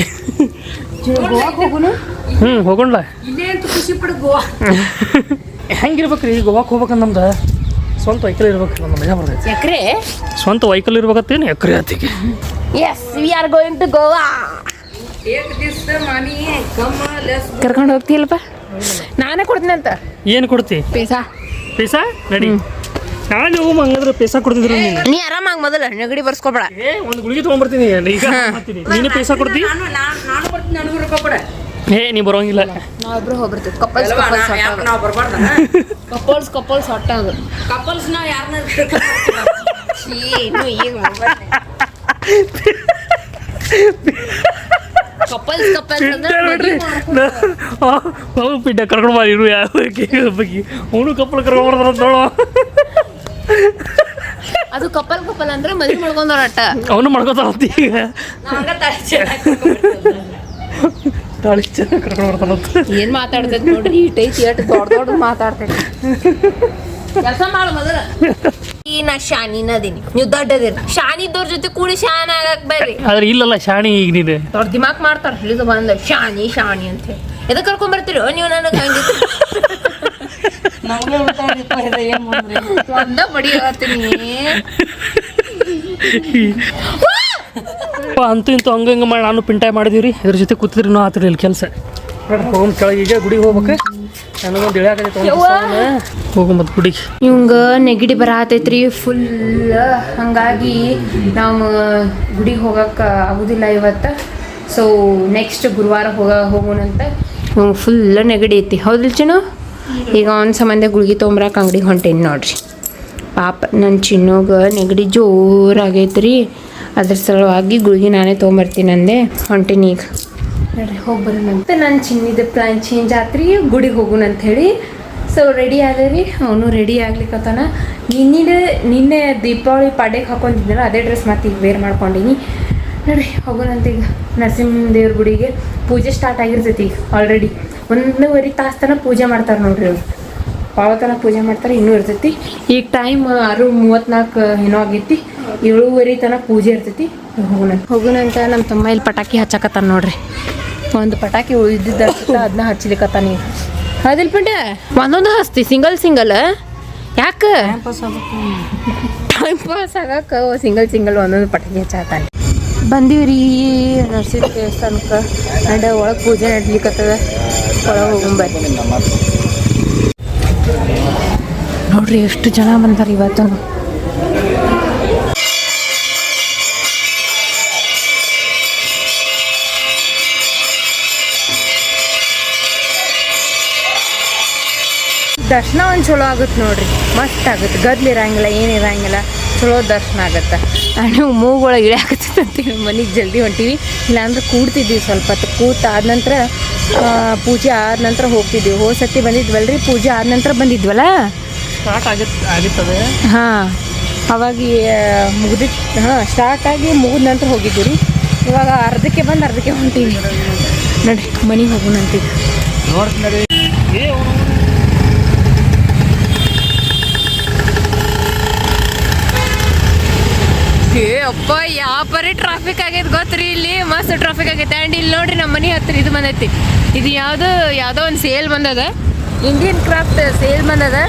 ಹೋಗೋಣ. ಖುಷಿ ಪಡ ಗೋವಾ ಹೆಂಗಿರ್ಬೇಕ್ರಿ ಗೋವಾಕ್ಕೆ ಹೋಗ್ಬೇಕಂತ ನಮ್ದು ಸ್ವಂತ ವೆಹಿಕಲ್ ಇರ್ಬೇಕು. ನಮ್ಮ ಮಜಾ ಬರ್ತೈತಿ. ಎಕ್ರೆ ಸ್ವಂತ ವೆಹಿಕಲ್ ಇರ್ಬೇಕತ್ತೇನು ಎಕ್ರೆ ಆತಿಗೆ. Yes we are going to Goa. ಕರ್ಕೊಂಡು ಹೋಗ್ತೀಯಲ್ಲಪ್ಪ, ನಾನೇ ಕೊಡ್ತೀನಿ ಅಂತ. ಏನು ಕೊಡ್ತಿ? ಪೈಸಾ ನಡಿ. ನಾನು ಹಂಗಂದ್ರೆ ಪೈಸಾ ಕೊಡ್ತಿದ್ರು ನೀ ಆರಾಮಾಗಿ ಮೊದಲು ನೆಗಡಿ ಬರ್ಸ್ಕೊಬೇಡ. ಒಂದು ಗುಳಿಗೆ ತೊಗೊಂಡ್ಬರ್ತೀನಿ ಈಗ. ನೀನು ಪೈಸಾ ಕೊಡ್ತಿ? ನಾನು ಕೊಡ್ತೀನಿ, ನನಗೂ ರೂಪಾಯಿ ಕೊಡ. ನೀ ಬರೋಂಗಿಲ್ಲ. ನಾವಿಬ್ರು ಹೋಗ್ಬರ್ತೀವಿ. ಕಪಲ್ಸ್ ನಾವು ಬರ್ಬಾರ್ದ? ಕಪಲ್ಸ್ ಹೊಟ್ಟಾಗ ಕಪಲ್ಸ್ ನಾವು ಯಾರನ್ನ ಈಗ ಕಪಲ್ಸ್ ಪಿಡ್ಡ ಕರ್ಕೊಂಡು ಬಾರಿರು ಯಾವ ಬಗ್ಗೆ ಅವನು ಕಪ್ಪಲ್ ಕರ್ಕೊಂಡು ಬರ್ತಾರ ನೋಡು. ಅದು ಕಪಲ್ ಅಂದ್ರೆ ಮದುವೆ ಮಾಡ್ಕೊಂಡವ್ರ ಅಟ್ಟ. ಅವನು ಮಾಡ್ಕೋತಾರಂತ ಈಗ. ತಾಳಿ ಚೆನ್ನಾಗಿ ಕರ್ಕೊಂಡು ಬರ್ತಾರಂತ. ಏನ್ ಮಾತಾಡ್ತೈತಿ ನೋಡ್ರಿ, ಇಟ್ಟೈತಿ ಅಟ್ ದೊಡ್ಡ ಮಾತಾಡ್ತೈತಿ. ಕೆಲಸ ಮಾಡ ಮೊದಲ. ಈ ನಾ ಶಾನಿನ ಅದೀನಿ, ನೀವು ದೊಡ್ಡದಿರ. ಶಾನಿದ್ದವ್ರ ಜೊತೆ ಕೂಡಿ ಶಾನ್ ಆಗಕ್ ಬರ್ರಿ. ಆದ್ರೆ ಇಲ್ಲಲ್ಲ ಶಾಣಿ ಈಗ ನೀನು ಅವ್ರ ದಿಮಾಕ್ ಮಾಡ್ತಾರ. ಇಳಿದು ಬಂದ ಶಾನಿ ಅಂತ ಹೇಳಿ ಎದಕ್ ಕರ್ಕೊಂಡ್ ಬರ್ತೀರೋ ನೀವು? ನನಗೆ ಒಂದ ಬಡಿಯತ್ತೀನಿ. ಅಂತೂ ಇಂತೂ ಹಂಗಂಗೆ ಮಾಡಿ ನಾನು ಪಿಂಟಾಯ್ ಮಾಡಿದೀವಿ ರೀ. ಇದ್ರ ಜೊತೆ ಕೂತಿದ್ರಿ ನಾವು ಆತಿರ್ಲಿಲ್ಲ ಕೆಲಸ. ಹೋಗೋಣ ಕೆಳಗೆ ಈಗ ಗುಡಿಗೆ ಹೋಗ್ಬೇಕು. ನನಗೊಂದು ಇಳಿಯಾಕೈತೆ ಹೋಗು ಮತ್ತು ಗುಡಿಗೆ. ಇವಂಗ ನೆಗಡಿ ಬರತೈತ್ರಿ ಫುಲ್. ಹಾಗಾಗಿ ನಾವು ಗುಡಿಗೆ ಹೋಗಕ್ಕೆ ಆಗೋದಿಲ್ಲ ಇವತ್ತು. ಸೊ ನೆಕ್ಸ್ಟ್ ಗುರುವಾರ ಹೋಗೋಣಂತ. ಇವಂಗೆ ಫುಲ್ ನೆಗಡಿ ಐತಿ, ಹೌದಿಲ್ಲ ಚಿನ್ನು? ಈಗ ಒಂದು ಸಂಬಂಧ ಗುಳಿಗೆ ತೊಗೊಂಬರಕ್ಕೆ ಅಂಗಡಿಗೆ ಹೊಂಟೇನಿ ನೋಡ್ರಿ. ಪಾಪ ನನ್ನ ಚಿನ್ನೋಗ ನೆಗಡಿ ಜೋರಾಗೈತೆ ರೀ, ಅದ್ರ ಸಲುವಾಗಿ ಗುಳಿಗೆ ನಾನೇ ತೊಗೊಂಬರ್ತೀನಿ ಅಂದೆ. ಹೊಂಟೀನಿ ಈಗ ನೋಡ್ರಿ, ಹೋಗಿ ಬರೋಣಂತ. ನನ್ನ ಚಿನ್ನಿದ ಪ್ಲ್ಯಾನ್ ಚೇಂಜ್ ಆತ್ರಿ, ಗುಡಿಗೆ ಹೋಗೋಣ ಅಂಥೇಳಿ. ಸೊ ರೆಡಿ ಆದೆ ರೀ, ಅವನು ರೆಡಿ ಆಗ್ಲಿಕ್ಕತ್ತಾನ. ನಿನ್ನೆ ದೀಪಾವಳಿ ಪಾಡ್ಯಕ್ಕೆ ಹಾಕೊಂಡಿದ್ನಲ್ಲ ಅದೇ ಡ್ರೆಸ್ ಮತ್ತೆ ಈಗ ವೇರ್ ಮಾಡ್ಕೊಂಡೀನಿ ನೋಡ್ರಿ. ಹೋಗೋಣಂತ ಈಗ ನರಸಿಂಹ ದೇವ್ರ ಗುಡಿಗೆ. ಪೂಜೆ ಸ್ಟಾರ್ಟ್ ಆಗಿರ್ತೈತಿ ಈಗ ಆಲ್ರೆಡಿ. 1.5 ತಾಸು ತನಕ ಪೂಜೆ ಮಾಡ್ತಾರೆ ನೋಡ್ರಿ ಅವ್ರು. ಭಾಳ ತನಕ ಪೂಜೆ ಮಾಡ್ತಾರೆ, ಇನ್ನೂ ಇರ್ತೈತಿ. ಈಗ ಟೈಮ್ 6:34 ಏನೋ ಆಗೈತಿ. 7:30 ತನಕ ಪೂಜೆ ಇರ್ತೈತಿ. ಹೋಗೋಣಂತ. ನಮ್ಮ ತಮ್ಮ ಇಲ್ಲಿ ಪಟಾಕಿ ಹಚ್ಚಕತ್ತಾನ ನೋಡ್ರಿ. ಒಂದು ಪಟಾಕಿ ಉಳಿದಿದ್ದ ಅದನ್ನ ಹಚ್ಚಲಿಕ್ಕತ್ತಾನ ಈಗ. ಹೌದಿಲ್ಲ ಪಿಂಡ? ಒಂದೊಂದು ಹಚ್ತಿ, ಸಿಂಗಲ್ ಯಾಕೆ ಟೈಮ್ ಪಾಸ್ ಆಗಕ್ಕೆ ಸಿಂಗಲ್ ಒಂದೊಂದು ಪಟಾಕಿ ಹಚ್ಚತ್ತಾನೆ. ಬಂದೀವ್ರಿ ನರಸಿಂಹ ದೇವಸ್ಥಾನಕ್ಕೆ. ಒಳಗೆ ಪೂಜೆ ನಡ್ಲಿಕ್ಕತ್ತದ, ಒಳಗೆ ಹೋಗೊಂಬರ್ರಿ. ನೋಡ್ರಿ ಎಷ್ಟು ಜನ ಬಂದಾರ ಇವತ್ತು. ದರ್ಶನ ಒಂದು ಚಲೋ ಆಗುತ್ತೆ ನೋಡ್ರಿ, ಮಸ್ತ್ ಆಗುತ್ತೆ. ಗದ್ಲು ಇರಂಗಿಲ್ಲ, ಏನಿರಂಗಿಲ್ಲ, ಚಲೋ ದರ್ಶನ ಆಗುತ್ತೆ. ನಾವು ಮೂಗೊಳಗೆ ಇಳಿಯಾಕತ್ತಂತೀವಿ, ಮನೆಗೆ ಜಲ್ದಿ ಹೊಂಟೀವಿ. ಇಲ್ಲಾಂದ್ರೆ ಕೂಡ್ತಿದ್ವಿ ಸ್ವಲ್ಪ ಹೊತ್ತು. ಕೂತಾದ ನಂತರ ಪೂಜೆ ಆದ ನಂತರ ಹೋಗ್ತಿದ್ವಿ. ಹೋದ ಸತಿ ಬಂದಿದ್ವಲ್ರಿ, ಪೂಜೆ ಆದ ನಂತರ ಬಂದಿದ್ವಲ್ಲ, ಸ್ಟಾರ್ಟ್ ಆಗಿರ್ತದೆ. ಹಾಂ, ಅವಾಗ ಮುಗ್ದಿತ್ತು. ಹಾಂ, ಸ್ಟಾರ್ಟ್ ಆಗಿ ಮುಗಿದ ನಂತರ ಹೋಗಿದ್ವಿ ರೀ. ಇವಾಗ ಅರ್ಧಕ್ಕೆ ಬಂದು ಅರ್ಧಕ್ಕೆ ಹೊಂಟೀವಿ ನೋಡ್ರಿ. ಮನೆಗೆ ಹೋಗೋಣಂತೀವಿ. ನೋಡ್ತೀನಿ ಅಪ್ಪ ಯಾವ ಪರಿ ಟ್ರಾಫಿಕ್ ಆಗೈತೆ ಗೊತ್ತ್ರಿ ಇಲ್ಲಿ. ಮಸ್ತ್ ಟ್ರಾಫಿಕ್ ಆಗೈತೆ. ಆ್ಯಂಡ್ ಇಲ್ಲಿ ನೋಡ್ರಿ, ನಮ್ಮ ಮನೆ ಹತ್ತಿರ ಇದು ಬಂದೈತಿ. ಇದು ಯಾವುದೋ ಒಂದು ಸೇಲ್ ಬಂದದ, ಇಂಡಿಯನ್ ಕ್ರಾಫ್ಟ್ ಸೇಲ್ ಬಂದದ.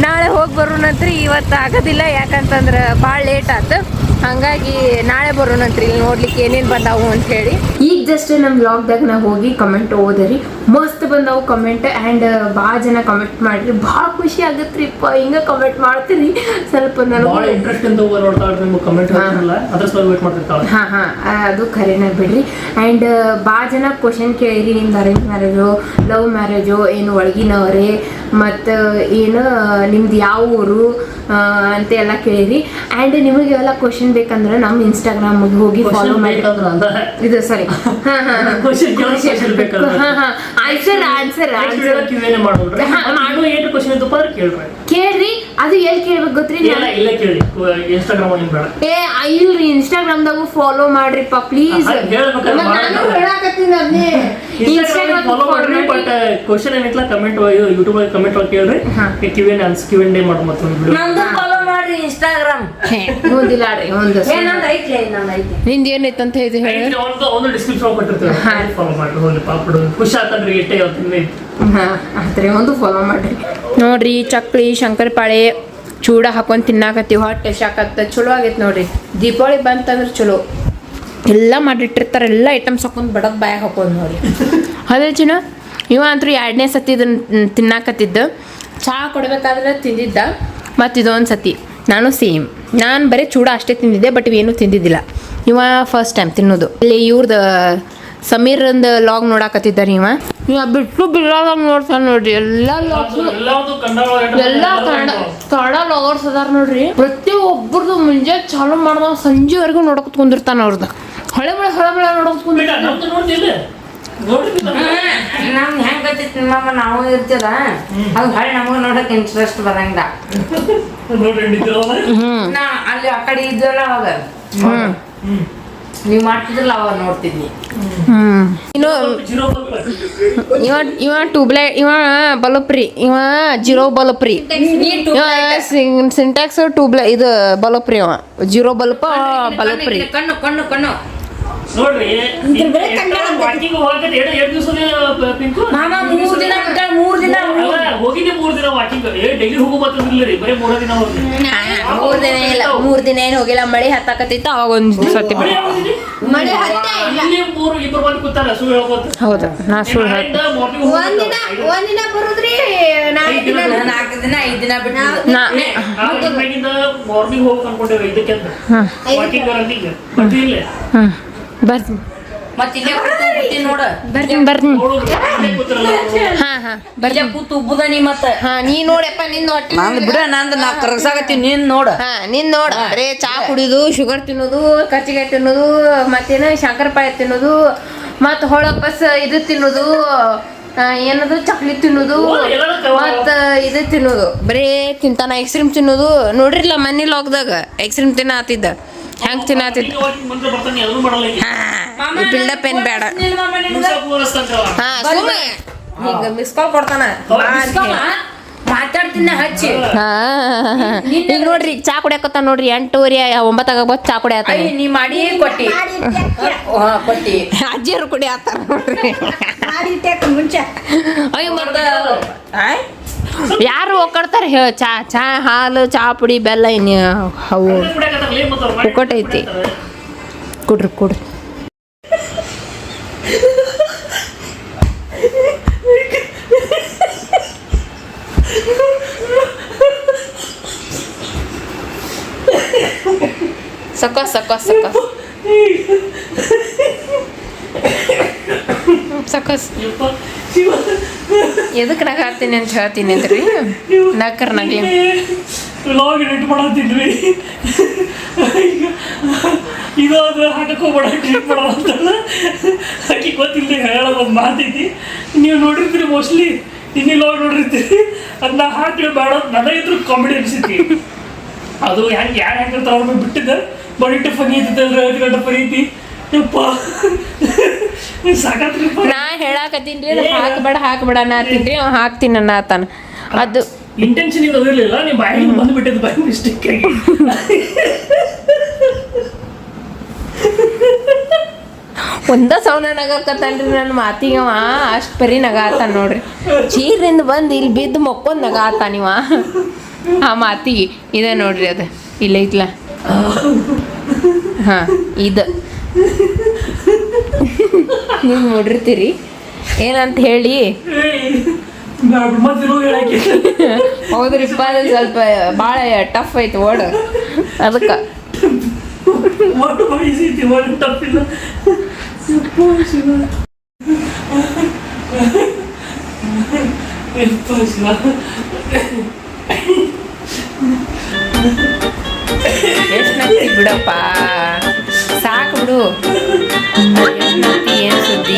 ನಾಳೆ ಹೋಗಿ ಬರೋಣಂತ್ರಿ. ಇವತ್ತು ಆಗೋದಿಲ್ಲ, ಯಾಕಂತಂದ್ರೆ ಭಾಳ ಲೇಟ್ ಆಯ್ತು. ಹಾಗಾಗಿ ನಾಳೆ ಬರೋಣಂತ್ರಿ ಇಲ್ಲಿ ನೋಡ್ಲಿಕ್ಕೆ ಏನೇನು ಬಂದಾವು ಅಂತ ಹೇಳಿ. ಈಗ ಜಸ್ಟ್ ನಮ್ಮ ವ್ಲಾಗ್ದಾಗ ನಾವು ಹೋಗಿ ಕಮೆಂಟ್ ಓದಿರಿ, ಮಸ್ತ್ ಬಂದಾವು ಕಮೆಂಟ್. ಆ್ಯಂಡ್ ಭಾಳ ಜನ ಕಮೆಂಟ್ ಮಾಡಿರಿ, ಭಾಳ ಖುಷಿ ಆಗತ್ರಿ. ಹಿಂಗೆ ಕಮೆಂಟ್ ಮಾಡ್ತೀರಿ ಸ್ವಲ್ಪ ನನಗೆ ಇಂಟ್ರೆಸ್ಟ್ ಅಂತ ನೋಡ್ತಾಳ್ರಿ ನಿಮ್ಮ ಕಮೆಂಟ್ ಅದ್ರ ಸಲ ವೇಟ್ ಮಾಡ್ತಿರ್ತಾಳೆ. ಹಾಂ, ಅದು ಖರೇನ ಬಿಡ್ರಿ. ಆ್ಯಂಡ್ ಭಾಳ ಜನ ಕ್ವಶನ್ ಕೇಳಿರಿ, ನಿಮ್ದು ಅರೇಂಜ್ ಮ್ಯಾರೇಜು, ಲವ್ ಮ್ಯಾರೇಜು, ಏನು ಒಳಗಿನವರೇ, ಮತ್ತು ಏನು ನಿಮ್ದು ಯಾವ ಊರು ಅಂತ ಎಲ್ಲ ಕೇಳಿರಿ. ಆ್ಯಂಡ್ ನಿಮಗೆ ಎಲ್ಲ ಕ್ವಶನ್ ಬೇಕಂದ್ರೆ ನಮ್ಮ ಇನ್ಸ್ಟಾಗ್ರಾಮ್ಗೆ ಹೋಗಿ ಫಾಲೋ ಮಾಡಿ. ಇದು ಸರಿ, ಕೇಳ್ರಿ. ಅದು ಎಲ್ಲಿ ಕೇಳ್ಬೇಕು ಗೊತ್ತ್ರಿ? ಇಲ್ರಿ, ಇನ್ಸ್ಟಾಗ್ರಾಮ್ದಾಗು ಫಾಲೋ ಮಾಡ್ರಿಪ್ಪ ಪ್ಲೀಸ್. ನಾನು ಹೇಳಕತ್ತೀನಿ ಅದನ್ನೇ. ಇನ್ಸ್ಟಾಗ್ರಾಮ್ ಕ್ವಶನ್ ಏನಿಲ್ಲ, ಕಮೆಂಟ್ ಯೂಟ್ಯೂಬ್ ಕಮೆಂಟ್ ಕೇಳ್ರಿ. Q&A ಮಾಡೋ ಮತ್ತೆ ನಮ್ದು ಫಾಲೋ ಮಾಡ್ರಿ ಇನ್ಸ್ಟಾಗ್ರಾಮ್. ಓದಿಲ್ಲ ರೀ ಒಂದು ನಂದು ಐತಿ. ನಿಂದ ಏನೈತೆ ಅಂತ ಹೇಳಿ ಒಂದು ಡಿಸ್ಕ್ರಿಪ್ಷನ್ ಕೊಟ್ಟಿರ್ತೀವಿ, ಫಾಲೋ ಮಾಡ್ರಿ. ಹೋಗಿ ಪಾಪಡು ಖುಷಿ ಆತನ್ರಿ. ಇಟ್ಟೆ ಇವತ್ತಿನ ಆತ್ರಿ, ಒಂದು ಫಾಲೋ ಮಾಡ್ರಿ. ನೋಡ್ರಿ, ಚಕ್ಲಿ ಶಂಕರಪಾಳೆ ಚೂಡ ಹಾಕೊಂಡು ತಿನ್ನಾಕತ್ತೀವಿ. ಹೊಟ್ಟೆ ಶಾಕತ್ತ ಚಲೋ ಆಗೈತೆ ನೋಡ್ರಿ. ದೀಪಾವಳಿ ಬಂತಂದ್ರೆ ಚಲೋ ಎಲ್ಲ ಮಾಡಿಟ್ಟಿರ್ತಾರೆ. ಎಲ್ಲ ಐಟಮ್ಸ್ ಹಾಕೊಂಡು ಬಡದ್ ಬಾಯಾಗ ಹಾಕೊಂಡು ನೋಡಿ. ಅದೇ ಚಿನ್ನ, ಇವ ಅಂತೂ 2ನೇ ಸತಿ ಇದನ್ನು ತಿನ್ನಾಕತ್ತಿದ್ದು. ಚಹಾ ಕೊಡಬೇಕಾದ್ರೆ ತಿಂದಿದ್ದ, ಮತ್ತು ಇದೊಂದು ಸತಿ ನಾನು ಸೇಮ್. ನಾನು ಬರೀ ಚೂಡ ಅಷ್ಟೇ ತಿಂದಿದ್ದೆ, ಬಟ್ ಇವೇನು ತಿಂದಿದ್ದಿಲ್ಲ. ಇವ ಫಸ್ಟ್ ಟೈಮ್ ತಿನ್ನೋದು. ಇಲ್ಲಿ ಇವ್ರದ್ದು ಸಮೀರಂದು ಲಾಗ್ ನೋಡಾಕತ್ತಿದ್ದಾರೆ. ಇವ ಬಿಟ್ಟು ಬಿಡೋದಾಗ ನೋಡ್ತಾನೆ ನೋಡ್ರಿ. ಎಲ್ಲ ಕನ್ನಡ ಲಾಗರ್ಸ್ ಅದಾರ ನೋಡ್ರಿ. ಪ್ರತಿಯೊಬ್ಬರದು ಮುಂಜೆ ಚಾಲು ಮಾಡ್ದಾಗ ಸಂಜೆವರೆಗೂ ನೋಡಕ್ ಕುಂದಿರ್ತಾನ. ಅವ್ರದ್ದು ಹೊಳೆ ನೋಡಕ್ ಕುಂದಿರ್ತಾನೆ. ನಮ್ ಹೆಂಗ್ ಗೊತ್ತಿತ್ತು ನಿಮ್ಮಮ್ಮ, ನಾವು ಇರ್ತದ ಅದು ಹೊಳೆ ನಮಗ ನೋಡಕ್ ಇಂಟ್ರೆಸ್ಟ್ ಬರಂಗಿಲ್ಲ. ನಾ ಅಲ್ಲಿ ಆ ಕಡೆ ಇದ್ವಲ್ಲ ಅವಾಗ, ನೀವ್ ಮಾಡ್ತಿದ್ರಲ್ಲ ಅವಾಗ ನೋಡ್ತಿದ್ನಿ. ಇವ ಟ್ಯೂಬ್ಲೈಟ್, ಇವ ಬಲ್ಬ್ರಿ, ಇವ ಜೀರೋ ಬಲ್ಬ್ರಿ. ಸಿಂಟ್ಯಾಕ್ಸ್ ಟ್ಯೂಬ್ಲೈಟ್, ಇದು ಬಲ್ಬ್ರಿ. ಅವ ಜೀರೋ ಬಲ್ಬ್ ಬಲ್ಬ್ರಿ. ಕಣ್ಣು ಕಣ್ಣು ಕಣ್ಣು ನೋಡ್ರಿ. ವಾಕಿಂಗ್ ಹೋಗಕ್ಕೆ 2 ದಿವಸ ಮಾಮ 3 ದಿನ ಹೋಗಿದ್ದೆ. 3 ದಿನ ವಾಕಿಂಗ್. ಡೈಲಿ ಹೋಗೋ ಮಾತ್ರ ರೀ, ಬರೀ 3 ದಿನ ಹೋಗಿ. 3 ದಿನ ಇಲ್ಲ, 3 ದಿನ ಏನು ಹೋಗಿಲ್ಲ. ಮಳೆ ಹತ್ತಾಕತ್ತಿತ್ತು, ಅವಾಗ ಒಂದು ಸತಿ ಮಳೆ ಇಲ್ಲಿ ಇಬ್ಬರು ಮಂದಿ ಕೂತಾರ ಸುಳ್ಳು ಹೇಳ್ಕೊತ ಹೌದು ನಾ ಸುಳ್ಳು ಹೇಳ್ತೀನಿ ಮಾರ್ನಿಂಗ್ ಒಂದಿನ ಬರುದ್ರಿ ನಾಲ್ಕು ದಿನ 4 ದಿನ 5 ದಿನ ಬಿಟ್ಟು ಮಾರ್ನಿಂಗ್ ಹೋಗ್ಬೇಕು ಅನ್ಕೊಂಡೇವೆ ಇದಕ್ಕೆ ಅಂತ ವಾಕಿಂಗ್ ರನ್ನಿಂಗ್ ಬರ್ತಿಲ್ಲ ಬರ್ತೀನಿ ಮತ್ತೆ ಇಲ್ಲೇ ಕೂತು ನೋಡ ಬರ್ತೀನಿ ಹಾ ಇಲ್ಲೇ ಕೂತು ಉಬ್ಬುದನಿ ಮತ್ತ ನೀ ನೋಡಪ್ಪ ನಿನ್ನ ಹೊಟ್ಟೆ ನಂದು ಬಿಡ ನಂದು ನಾ ಕರಸಾಗತ್ತೀನಿ ನೀನ್ ನೋಡ ನೀನ್ ನೋಡ ಬರೇ ಚಾ ಕುಡಿಯೋದು ಶುಗರ್ ತಿನ್ನೋದು ಕಚ್ಚಿಗೆ ತಿನ್ನೋದು ಮತ್ತೇನ ಶಂಕರಪಾಯಿ ತಿನ್ನೋದು ಮತ್ತ ಹೊಳಪಸ್ ಇದು ತಿನ್ನೋದು ಏನದು ಚಕ್ಲಿ ತಿನ್ನೋದು ಮತ್ತ ಇದು ತಿನ್ನೋದು ಬರೇ ತಿಂತಾನ ಐಸ್ಕ್ರೀಮ್ ತಿನ್ನೋದು ನೋಡ್ರಿಲ್ಲ ಮನೆ ಲಾಕ್ದಾಗ ಐಸ್ಕ್ರೀಮ್ ತಿನ್ನತ್ತಿದ್ದ ಹೆಂಗ್ ತಿನ್ನತ್ತಿದ್ದ ಬಿಲ್ಡಪ್ ಏನ್ ಬೇಡ ಹಿಂಗ ಮಿಸ್ ಕಾಲ್ ಕೊಡ್ತಾನ ಮಾತಾಡ್ತೀನಿ ಹಚ್ಚಿ ಈಗ ನೋಡ್ರಿ ಚಾ ಕುಡಿಯಕತ್ತ ನೋಡ್ರಿ 8:30 9 ಆಗಬಹುದು ಚಾ ಕುಡಿಯತ್ತ ನೀ ಮಾಡಿ ಕೊಟ್ಟಿ ಕೊಟ್ಟಿ ಅಜ್ಜಿಯರು ಕುಡಿಯತ್ತಾರ ನೋಡ್ರಿ ಮುಂಚೆ ಅಯ್ಯೋ ಮತ್ತ ಯಾರು ಒಕ್ಕಡ್ತಾರ ಚಾ ಚಾ ಹಾಲು ಚಾ ಪುಡಿ ಬೆಲ್ಲ ಇನ್ನು ಅವು ಪುಕ್ಕಟ್ ಐತಿ ಕುಡ್ರಿ ಸಕಸ್ ಎದಕ್ಕೆ ನಗಾಡ್ತೀನಿ ಅಂತ ಹೇಳ್ತೀನಿ ಅಂದ್ರಿ ನಕ್ಕರ್ ನಗ್ಲಿ ಲಾಗ್ ಎಡಿಟ್ ಮಾಡತ್ತಿದ್ವಿ ಇದು ಅದು ಹಾಕೋಬೇಡ ಟ್ರೀಟ್ ಮಾಡೋ ಅಂತಲ್ಲ ಆಕಿ ಗೊತ್ತಿಲ್ಲದೆ ಹೇಳೋ ಒಂದು ಮಾತೈತಿ ನೀವು ನೋಡಿರ್ತೀರಿ ಮೋಸ್ಟ್ಲಿ ಇನ್ನಿ ಲಾಗ್ ನೋಡಿರ್ತೀರಿ ಅದನ್ನ ಹಾಕಿ ಬೇಡ ನನಗಿದ್ರು ಕಾಮಿಡಿ ಅನಿಸೈತಿ ಅದು ಹೆಂಗೆ ಯಾರು ಹೆಂಗಿರ್ತಾರ ಅವ್ರ ಮೇಲೆ ಬಿಟ್ಟಿದ್ದ ಬಡಿಟ್ಟು ಫನಿ ಐತಿತ್ತಲ್ರಿ 5 ಗಂಟೆ ಫನಿ ಐತಿ ಯಪ್ಪ ಸಾಕಾತ್ರಿಪ್ಪ ನಾ ಹೇಳಾಕತ್ತೀನಿ ಹಾಕಬೇಡ ಅನ್ನತ್ತೀನಿ ಅವ ಹಾಕ್ತೀನಿ ಅನ್ನತಾನ ಅದು ಇಂಟೆನ್ಷನ್ ಇದು ಇರಲಿಲ್ಲ ನೀವು ಬಾಯಿಗೆ ಬಂದುಬಿಟ್ಟಿದ್ದು ಬೈ ಮಿಸ್ಟೇಕ್ ಆಗಿ ಒಂದ ಸೌಂಡ್ ನಗಾಕತ್ತಾನ್ರಿ ನನ್ನ ಮಾತಿಗೆ ಅವ ಅಷ್ಟು ಪರಿ ನಗಾತಾನ ನೋಡ್ರಿ ಚೀರಿಂದ ಬಂದು ಇಲ್ಲಿ ಬಿದ್ದು ಮಕ್ಕೊಂದು ನಗಾತಾನಿವ ಆ ಮಾತಿಗೆ ಇದೆ ನೋಡ್ರಿ ಅದು ಇಲ್ಲ ಐತ್ಲ ಹಾ ಇದು ನೀವು ನೋಡಿರ್ತೀರಿ ಏನಂತ ಹೇಳಿ ಹೌದ್ರಿಪ್ಪ ಅದು ಸ್ವಲ್ಪ ಭಾಳ ಟಫ್ ಐತಿ ಓಡ್ ಅದಕ್ಕೆ ತಪ್ಪಿಲ್ಲ ಎಷ್ಟು ನಗ್ತಿ ಬಿಡಪ್ಪ ಸಾಕು ಬಿಡು ಏನು ಸುದ್ದಿ